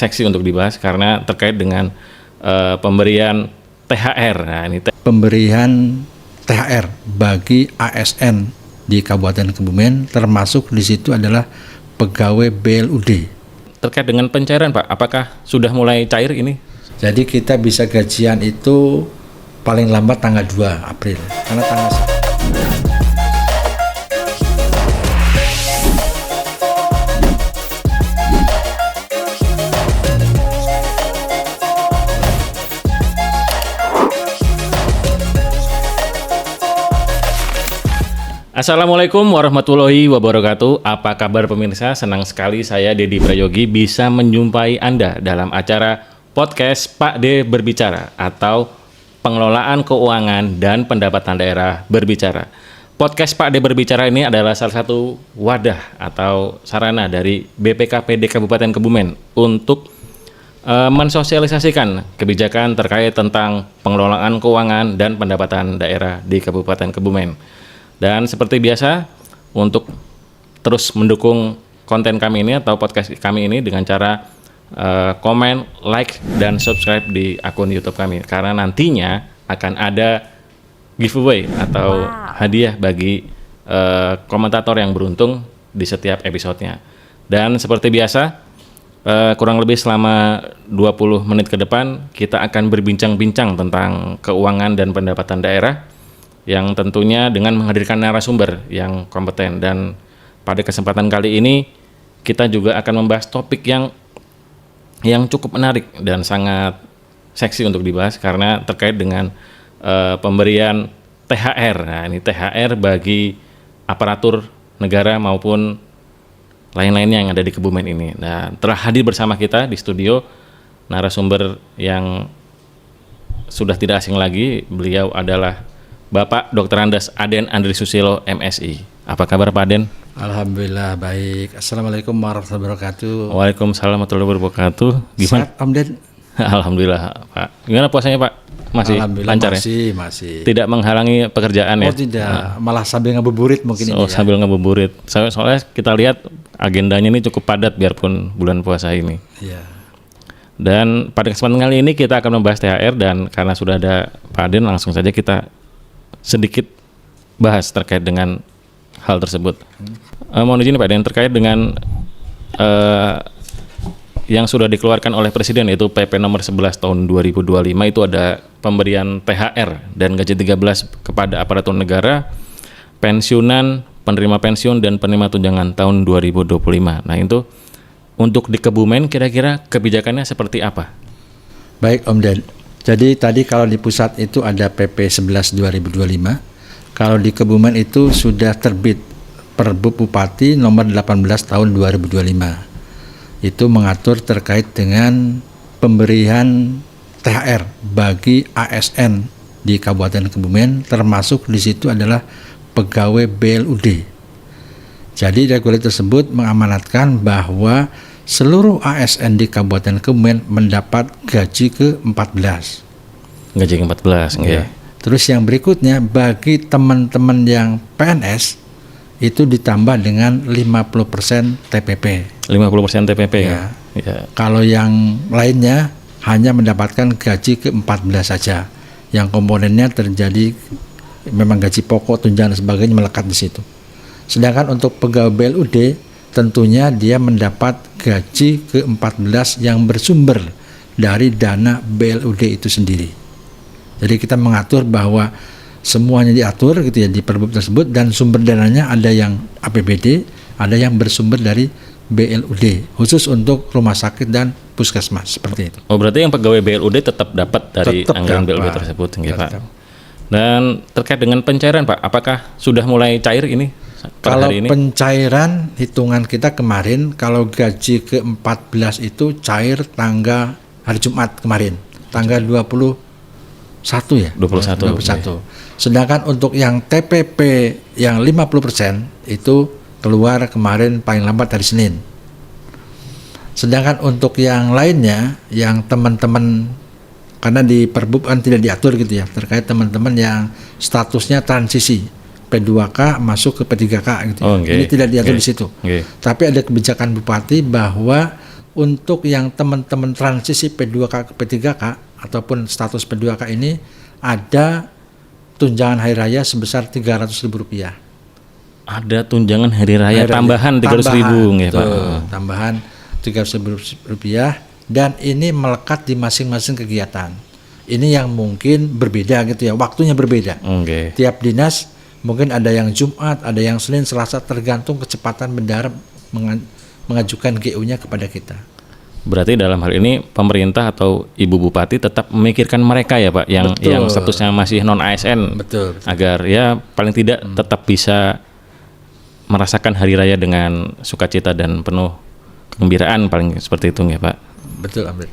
seksi untuk dibahas karena terkait dengan pemberian THR. Nah, ini pemberian THR bagi ASN di Kabupaten Kebumen, termasuk di situ adalah pegawai BLUD. Terkait dengan pencairan, Pak, apakah sudah mulai cair ini? Jadi kita bisa gajian itu paling lambat tanggal 2 April. Karena tanggal Assalamualaikum warahmatullahi wabarakatuh. Apa kabar pemirsa? Senang sekali saya Dedi Prayogi bisa menjumpai Anda dalam acara podcast Pak D Berbicara atau Pengelolaan Keuangan dan Pendapatan Daerah Berbicara. Podcast Pak D Berbicara ini adalah salah satu wadah atau sarana dari BPKPD Kabupaten Kebumen untuk mensosialisasikan kebijakan terkait tentang pengelolaan keuangan dan pendapatan daerah di Kabupaten Kebumen. Dan seperti biasa, untuk terus mendukung konten kami ini atau podcast kami ini dengan cara komen, like, dan subscribe di akun YouTube kami. Karena nantinya akan ada giveaway atau hadiah bagi komentator yang beruntung di setiap episodenya. Dan seperti biasa, kurang lebih selama 20 menit ke depan, kita akan berbincang-bincang tentang keuangan dan pendapatan daerah, yang tentunya dengan menghadirkan narasumber yang kompeten. Dan pada kesempatan kali ini kita juga akan membahas topik yang cukup menarik dan sangat seksi untuk dibahas karena terkait dengan pemberian THR. Nah, ini THR bagi aparatur negara maupun lain-lainnya yang ada di Kebumen ini. Nah, telah hadir bersama kita di studio narasumber yang sudah tidak asing lagi. Beliau adalah Bapak Dr. Andes Aden Andri Susilo MSI. Apa kabar Pak Aden? Alhamdulillah baik. Assalamualaikum warahmatullahi wabarakatuh. Waalaikumsalam warahmatullahi wabarakatuh. Gimana? Sehat Om Den? Alhamdulillah Pak. Gimana puasanya Pak? Masih lancar ya? Masih. Tidak menghalangi pekerjaan ya? Oh tidak, malah sambil ngabuburit mungkin ini ya? Sambil ngabuburit. Soalnya kita lihat agendanya ini cukup padat biarpun bulan puasa ini. Iya. Dan pada kesempatan kali ini kita akan membahas THR, dan karena sudah ada Pak Aden, langsung saja kita sedikit bahas terkait dengan hal tersebut. Mohon izin Pak Den, terkait dengan yang sudah dikeluarkan oleh Presiden, yaitu PP nomor 11 tahun 2025, itu ada pemberian THR dan gaji 13 kepada aparatur negara, pensiunan, penerima pensiun, dan penerima tunjangan tahun 2025. Nah, itu untuk di Kebumen kira-kira kebijakannya seperti apa? Baik Om Den. Jadi tadi kalau di pusat itu ada PP 11 2025, kalau di Kebumen itu sudah terbit Perbup Bupati nomor 18 tahun 2025. Itu mengatur terkait dengan pemberian THR bagi ASN di Kabupaten Kebumen, termasuk di situ adalah pegawai BLUD. Jadi regulasi tersebut mengamanatkan bahwa seluruh ASN di Kabupaten Kebumen mendapat gaji ke-14. Gaji ke-14, ya. Terus yang berikutnya bagi teman-teman yang PNS itu ditambah dengan 50% TPP. 50% TPP ya. Ya. Kalau yang lainnya hanya mendapatkan gaji ke-14 saja. Yang komponennya terjadi memang gaji pokok, tunjangan dan sebagainya melekat di situ. Sedangkan untuk pegawai BLUD tentunya dia mendapat gaji ke-14 yang bersumber dari dana BLUD itu sendiri. Jadi kita mengatur bahwa semuanya diatur gitu ya di Perbup tersebut, dan sumber dananya ada yang APBD, ada yang bersumber dari BLUD khusus untuk rumah sakit dan puskesmas seperti itu. Oh, berarti yang pegawai BLUD tetap dapat dari anggaran BLUD tersebut, ya, Pak. Dan terkait dengan pencairan Pak, apakah sudah mulai cair ini? Kalau pencairan hitungan kita kemarin, kalau gaji ke-14 itu cair tanggal hari Jumat kemarin, tanggal 21 ya? 21. Okay. Sedangkan untuk yang TPP yang 50% itu keluar kemarin paling lambat hari Senin. Sedangkan untuk yang lainnya, yang teman-teman, karena di Perbup kan tidak diatur gitu ya, terkait teman-teman yang statusnya transisi P2K masuk ke P3K gitu. Ini tidak diatur di situ. Tapi ada kebijakan Bupati bahwa untuk yang teman-teman transisi P2K ke P3K ataupun status P2K ini ada tunjangan hari raya sebesar Rp300.000. Ada tunjangan hari raya tambahan 300.000 ya Pak. Tambahan Rp300.000 dan ini melekat di masing-masing kegiatan. Ini yang mungkin berbeda gitu ya, waktunya berbeda. Oke. Tiap dinas mungkin ada yang Jumat, ada yang Senin, Selasa, tergantung kecepatan bendahara mengajukan GU-nya kepada kita. Berarti dalam hal ini pemerintah atau Ibu Bupati tetap memikirkan mereka ya Pak, yang statusnya masih non ASN. Betul. Agar ya paling tidak tetap bisa merasakan hari raya dengan sukacita dan penuh kegembiraan, paling seperti itu ya Pak. Betul, Amir.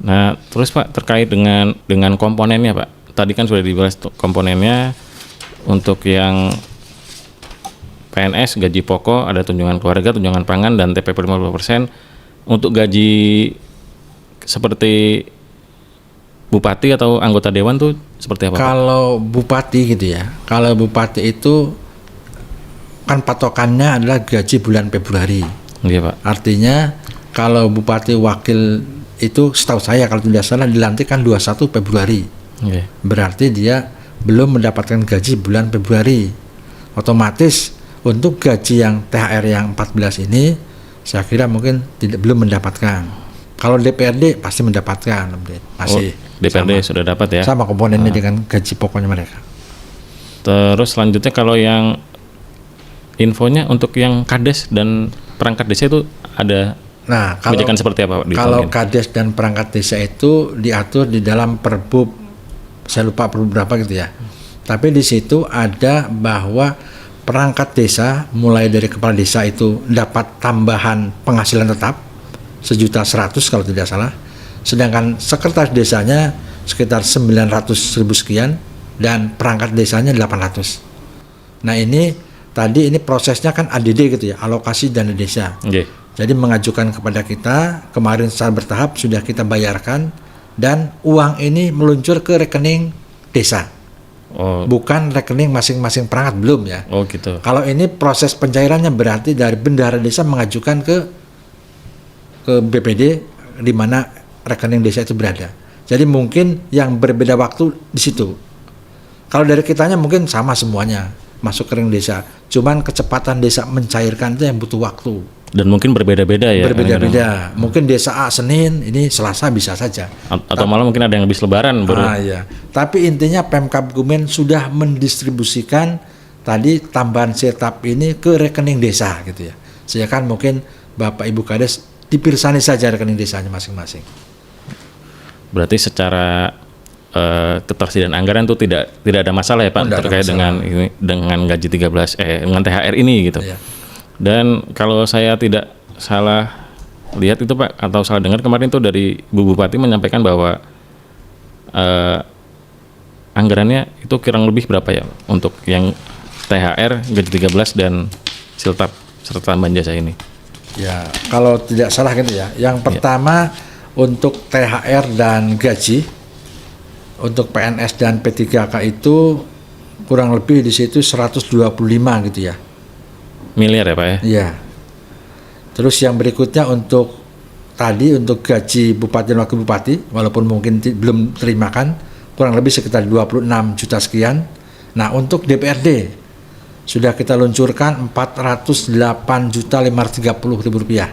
Nah, terus Pak terkait dengan komponennya Pak. Tadi kan sudah dibahas komponennya. Untuk yang PNS gaji pokok ada tunjangan keluarga, tunjangan pangan dan TPP 50%. Untuk gaji seperti bupati atau anggota dewan tuh seperti apa Pak? Kalau bupati gitu ya. Kalau bupati itu kan patokannya adalah gaji bulan Februari. Iya Pak. Artinya kalau bupati wakil itu setahu saya kalau tidak salah dilantik kan 21 Februari. Okay. Berarti dia belum mendapatkan gaji bulan Februari. Otomatis untuk gaji yang THR yang 14 ini saya kira mungkin belum mendapatkan. Kalau DPRD pasti mendapatkan, masih. DPRD sama, sudah dapat ya. Sama komponennya dengan gaji pokoknya mereka. Terus selanjutnya kalau yang infonya untuk yang Kades dan perangkat desa itu ada kebijakan seperti apa Pak? Kalau Kades dan perangkat desa itu diatur di dalam Perbup, saya lupa Perbup berapa gitu ya. Tapi di situ ada bahwa perangkat desa mulai dari kepala desa itu dapat tambahan penghasilan tetap 1.100.000 kalau tidak salah. Sedangkan sekretaris desanya sekitar 900.000 sekian dan perangkat desanya 800. Nah ini prosesnya kan ADD gitu ya, alokasi dana desa. Okay. Jadi mengajukan kepada kita, kemarin secara bertahap sudah kita bayarkan dan uang ini meluncur ke rekening desa. Bukan rekening masing-masing perangkat, belum ya. Oh gitu. Kalau ini proses pencairannya berarti dari bendahara desa mengajukan ke BPD di mana rekening desa itu berada. Jadi mungkin yang berbeda waktu di situ. Kalau dari kitanya mungkin sama semuanya masuk ke rekening desa. Cuman kecepatan desa mencairkan itu yang butuh waktu. Dan mungkin berbeda-beda ya. Berbeda-beda. Mungkin desa A Senin, ini Selasa bisa saja. Atau malah mungkin ada yang habis Lebaran baru. Iya. Tapi intinya Pemkab Kebumen sudah mendistribusikan tadi tambahan sirtap ini ke rekening desa gitu ya. Sehingga kan mungkin Bapak Ibu Kades dipirsani saja rekening desanya masing-masing. Berarti secara ketersediaan anggaran itu tidak ada masalah ya Pak terkait dengan gaji 13 dengan THR ini gitu. Iya. Dan kalau saya tidak salah lihat itu Pak atau salah dengar kemarin itu dari Bu Bupati menyampaikan bahwa anggarannya itu kurang lebih berapa ya untuk yang THR, gaji 13 dan siltap serta tambahan jasa ini. Ya, kalau tidak salah gitu ya. Yang pertama untuk THR dan gaji untuk PNS dan P3K itu kurang lebih di situ 125 gitu ya. Miliar ya Pak ya? Iya. Terus yang berikutnya untuk gaji bupati dan wakil bupati, walaupun mungkin belum terimakan, kurang lebih sekitar 26 juta sekian. Nah untuk DPRD sudah kita luncurkan 408.530.000 rupiah.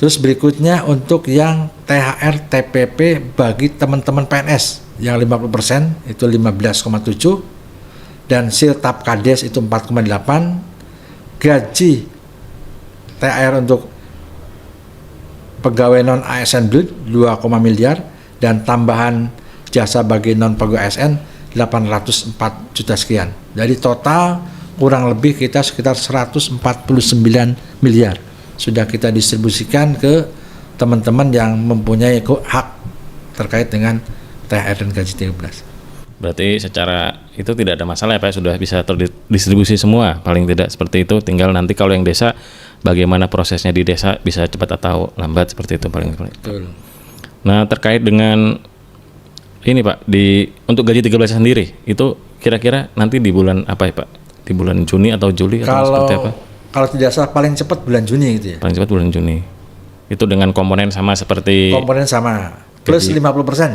Terus berikutnya untuk yang THR TPP bagi teman-teman PNS yang 50% itu 15,7 dan siltap Kades itu 4,8. Gaji THR untuk pegawai non ASN 2, miliar dan tambahan jasa bagi non pegawai ASN 804 juta sekian. Jadi total kurang lebih kita sekitar 149 miliar sudah kita distribusikan ke teman-teman yang mempunyai hak terkait dengan THR dan gaji 13. Berarti secara itu tidak ada masalah ya Pak, sudah bisa terdistribusi semua paling tidak seperti itu. Tinggal nanti kalau yang desa bagaimana prosesnya di desa bisa cepat atau lambat seperti itu paling. Betul. Nah terkait dengan ini Pak untuk gaji 13 sendiri itu kira-kira nanti di bulan apa ya Pak? Di bulan Juni atau Juli atau seperti apa? Kalau tidak salah paling cepat bulan Juni gitu ya. Paling cepat bulan Juni. Itu dengan komponen sama seperti Komponen sama, plus 50%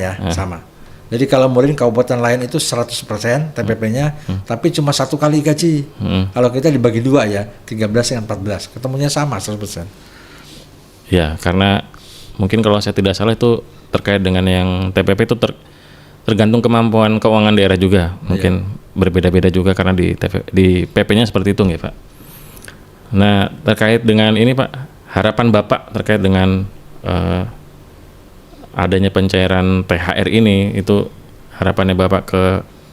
ya, sama. Jadi kalau mungkin kabupaten lain itu 100% TPP-nya, tapi cuma satu kali gaji. Kalau kita dibagi dua ya, 13 dengan 14, ketemunya sama 100%. Ya, karena mungkin kalau saya tidak salah itu terkait dengan yang TPP itu tergantung kemampuan keuangan daerah juga. Mungkin berbeda-beda juga karena di PP-nya seperti itu nggak Pak? Nah, terkait dengan ini Pak, harapan Bapak terkait dengan adanya pencairan THR ini, itu harapannya Bapak ke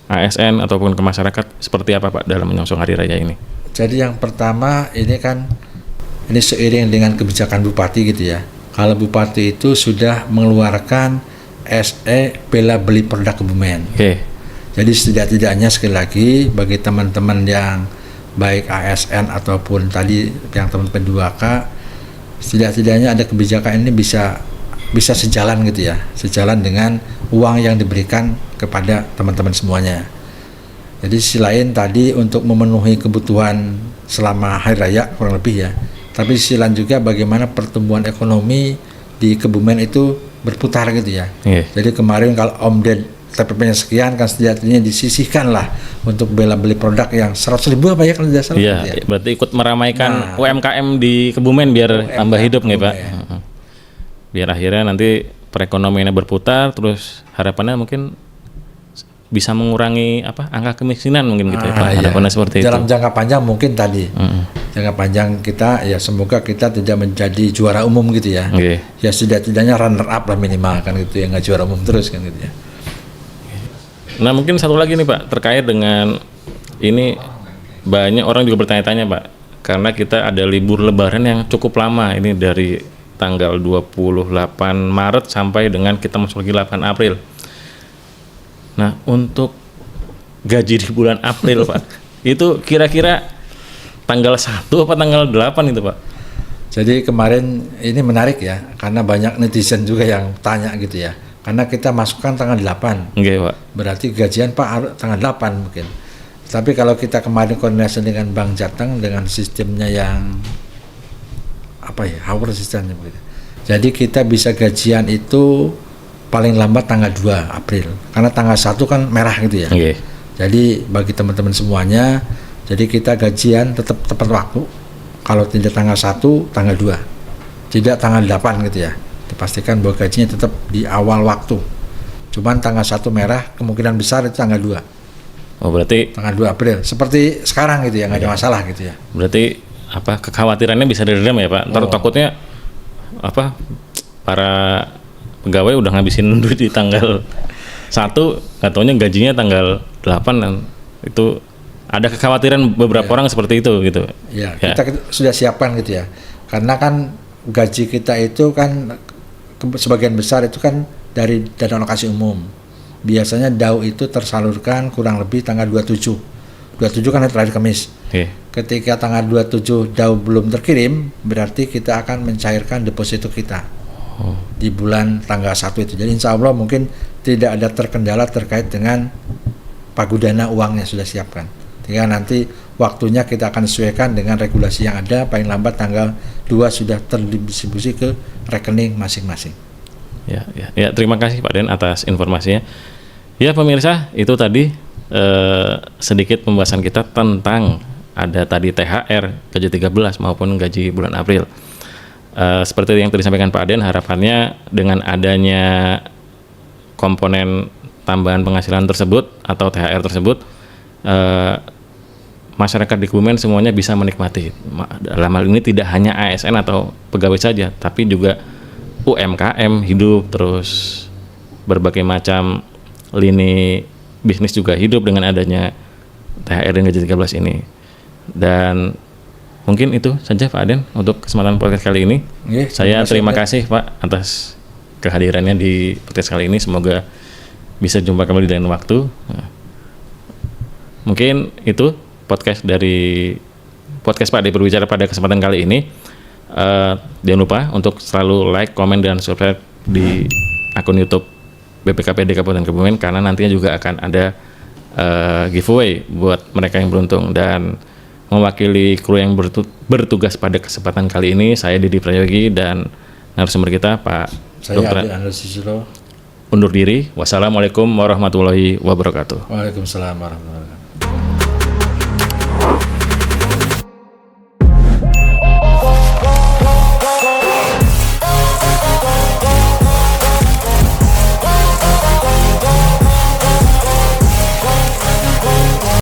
ASN ataupun ke masyarakat seperti apa Pak dalam menyongsong hari raya ini? Jadi yang pertama ini seiring dengan kebijakan Bupati gitu ya. Kalau Bupati itu sudah mengeluarkan SE bela beli produk Kebumen. Oke. Jadi setidak-tidaknya sekali lagi bagi teman-teman yang baik ASN ataupun tadi yang teman P2K, setidak-tidaknya ada kebijakan ini bisa sejalan gitu ya, sejalan dengan uang yang diberikan kepada teman-teman semuanya. Jadi sisi lain tadi untuk memenuhi kebutuhan selama hari raya kurang lebih ya, tapi sisi lain juga bagaimana pertumbuhan ekonomi di Kebumen itu berputar gitu ya. Jadi kemarin kalau Omded TPP-nya sekian kan setidaknya disisihkan lah untuk bela beli produk yang 100.000 apa ya kalau tidak salah. Iya, gitu ya. Berarti ikut meramaikan UMKM di Kebumen biar tambah hidup nggak Pak? Biar akhirnya nanti perekonomiannya berputar, terus harapannya mungkin bisa mengurangi angka kemiskinan mungkin gitu ya Pak. Harapannya seperti dalam itu. jangka panjang mungkin tadi. Jangka panjang kita ya semoga kita tidak menjadi juara umum gitu ya. Ya setidaknya runner up lah minimal kan gitu ya, nggak juara umum terus kan gitu ya. Nah mungkin satu lagi nih Pak, terkait dengan ini banyak orang juga bertanya-tanya Pak, karena kita ada libur lebaran yang cukup lama, ini dari tanggal 28 Maret sampai dengan kita masuk lagi 8 April. Nah untuk gaji di bulan April Pak, itu kira-kira tanggal 1 apa tanggal 8 itu Pak? Jadi kemarin ini menarik ya, karena banyak netizen juga yang tanya gitu ya. Karena kita masukkan tanggal 8. Pak. Berarti gajian Pak tanggal 8 mungkin. Tapi kalau kita kemarin koordinasi dengan Bank Jateng dengan sistemnya yang hour sistemnya begitu. Jadi kita bisa gajian itu paling lambat tanggal 2 April. Karena tanggal 1 kan merah gitu ya. Jadi bagi teman-teman semuanya, jadi kita gajian tetap tepat waktu. Kalau tidak tanggal 1, tanggal 2. Tidak tanggal 8 gitu ya. Dipastikan bahwa gajinya tetap di awal waktu. Cuman tanggal 1 merah, kemungkinan besar itu tanggal 2. Oh berarti tanggal 2 April. Seperti sekarang gitu ya, nggak ada masalah gitu ya. Berarti kekhawatirannya bisa diredam ya Pak? Ntar takutnya para pegawai udah ngabisin duit di tanggal 1, nggak taunya gajinya tanggal 8 dan itu ada kekhawatiran beberapa orang seperti itu gitu. Ya, kita sudah siapkan gitu ya. Karena kan gaji kita itu kan sebagian besar itu kan dari dana alokasi umum. Biasanya DAU itu tersalurkan kurang lebih tanggal 27. 27 kan terakhir Kamis. Ketika tanggal 27 DAU belum terkirim, berarti kita akan mencairkan deposito kita di bulan tanggal 1 itu. Jadi insya Allah mungkin tidak ada terkendala terkait dengan pagudana uangnya sudah siapkan. Tinggal nanti waktunya kita akan sesuaikan dengan regulasi yang ada, paling lambat tanggal 2 sudah terdistribusi ke rekening masing-masing. Ya, terima kasih Pak Den atas informasinya. Ya pemirsa, itu tadi sedikit pembahasan kita tentang ada tadi THR gaji 13 maupun gaji bulan April. Seperti yang tadi disampaikan Pak Den, harapannya dengan adanya komponen tambahan penghasilan tersebut atau THR tersebut, masyarakat di Kebumen semuanya bisa menikmati. Dalam hal ini tidak hanya ASN atau pegawai saja, tapi juga UMKM hidup, terus berbagai macam lini bisnis juga hidup dengan adanya THR dan gaji 13 ini. Dan mungkin itu saja Pak Aden untuk kesempatan podcast kali ini. Saya terima kasih Pak atas kehadirannya di podcast kali ini. Semoga bisa jumpa kembali di lain waktu. Mungkin itu podcast Pak Ade berbicara pada kesempatan kali ini. Jangan lupa untuk selalu like, komen, dan subscribe di akun YouTube BPKPD Kabupaten Kebumen, karena nantinya juga akan ada giveaway buat mereka yang beruntung. Dan mewakili kru yang bertugas pada kesempatan kali ini, saya Didi Prayogi dan narasumber kita Pak Saya Dr. Abdul Anwar Susilo. Undur diri. Wassalamualaikum warahmatullahi wabarakatuh. Waalaikumsalam warahmatullahi wabarakatuh.